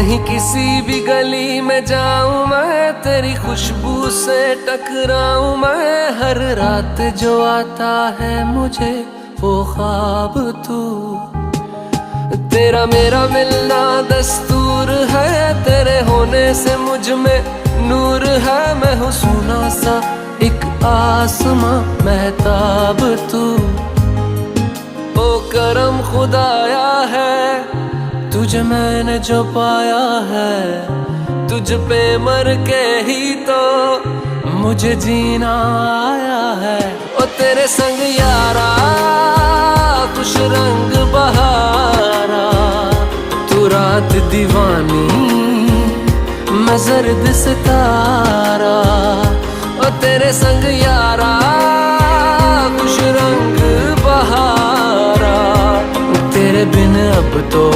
कहीं किसी भी गली में जाऊं मैं, तेरी खुशबू से टकराऊं मैं। हर रात जो आता है मुझे वो ख्वाब तू, तेरा मेरा मिलना दस्तूर है। तेरे होने से मुझ में नूर है। मैं हूँ सोना सा एक आसमां महताब तू। ओ करम खुदाया है तुझे मैंने जो पाया है, तुझ पे मर के ही तो मुझे जीना आया है। ओ तेरे संग यारा खुश रंग बहारा, तू रात दीवानी मैं जर्द सितारा। ओ तेरे संग यारा खुश रंग बहारा, तेरे बिन अब तो